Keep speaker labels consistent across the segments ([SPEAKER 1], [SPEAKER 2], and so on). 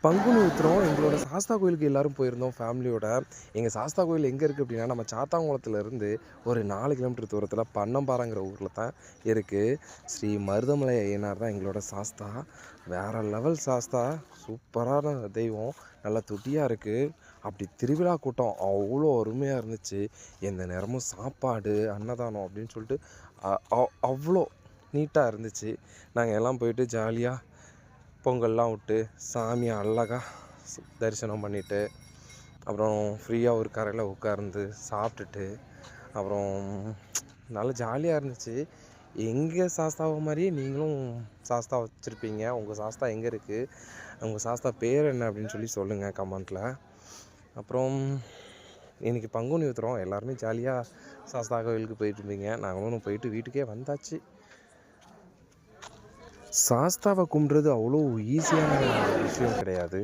[SPEAKER 1] பங்குனி உத்திரம் எங்களோட சாஸ்தா கோயிலுக்கு எல்லோரும் போயிருந்தோம் ஃபேமிலியோட. எங்கள் சாஸ்தா கோயில் எங்கே இருக்குது அப்படின்னா, நம்ம சாத்தாங்குளத்துலேருந்து ஒரு 4 கிலோமீட்டர் தூரத்தில் பன்னம்பாறைங்கிற ஊரில் தான் இருக்குது. ஸ்ரீ மருதமலை ஐயனார் தான் எங்களோட சாஸ்தா. வேறு லெவல் சாஸ்தா, சூப்பரான தெய்வம், நல்லா துடியாக இருக்குது. அப்படி திருவிழா கூட்டம் அவ்வளோ அருமையாக இருந்துச்சு. எந்த நேரமும் சாப்பாடு, அன்னதானம் அப்படின்னு சொல்லிட்டு அவ்வளோ நீட்டாக இருந்துச்சு. நாங்கள் எல்லாம் போயிட்டு ஜாலியாக பொங்கல்லாம் விட்டு சாமியை அழகாக தரிசனம் பண்ணிவிட்டு, அப்புறம் ஃப்ரீயாக ஒரு கரையில் உட்கார்ந்து சாப்பிட்டுட்டு, அப்புறம் நல்லா ஜாலியாக இருந்துச்சு. எங்கள் சாஸ்தாவை மாதிரியே நீங்களும் சாஸ்தா வச்சுருப்பீங்க. உங்கள் சாஸ்தா எங்கே இருக்குது, உங்கள் சாஸ்தா பேர் என்ன அப்படின்னு சொல்லி சொல்லுங்கள் கமெண்ட்டில். அப்புறம் இன்றைக்கி பங்குனி உத்திரம், எல்லாருமே ஜாலியாக சாஸ்தா கோவிலுக்கு போயிட்டுருந்தீங்க. நாங்களும் போயிட்டு வீட்டுக்கே வந்தாச்சு. சாஸ்தாவை கும்பிட்றது அவ்வளோ ஈஸியான விஷயம் கிடையாது.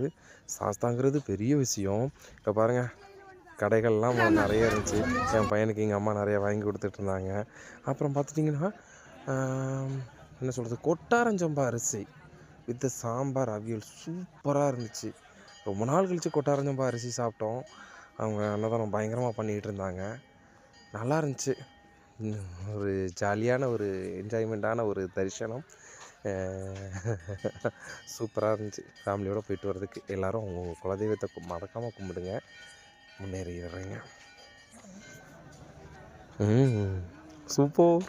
[SPEAKER 1] சாஸ்தாங்கிறது பெரிய விஷயம். இப்போ பாருங்கள், கடைகள்லாம் நிறைய இருந்துச்சு. என் பையனுக்கு எங்கள் அம்மா நிறையா வாங்கி கொடுத்துட்ருந்தாங்க. அப்புறம் பார்த்துட்டிங்கன்னா என்ன சொல்கிறது, கொட்டாரஞ்சம்பா அரிசி வித் சாம்பார் அவியல் சூப்பராக இருந்துச்சு. ரொம்ப நாள் கழித்து கொட்டாரஞ்சம்பா அரிசி சாப்பிட்டோம். அவங்க அன்னதானம் பயங்கரமாக பண்ணிகிட்டு இருந்தாங்க. நல்லா இருந்துச்சு. ஒரு ஜாலியான ஒரு என்ஜாய்மெண்ட்டான ஒரு தரிசனம். சூப்பராக இருந்துச்சு. ஃபேமிலியோடு போயிட்டு வர்றதுக்கு எல்லோரும் அவங்க குலதெய்வத்தை மறக்காமல் கும்பிடுங்க, முன்னேறிடுறீங்க. சூப்பர்.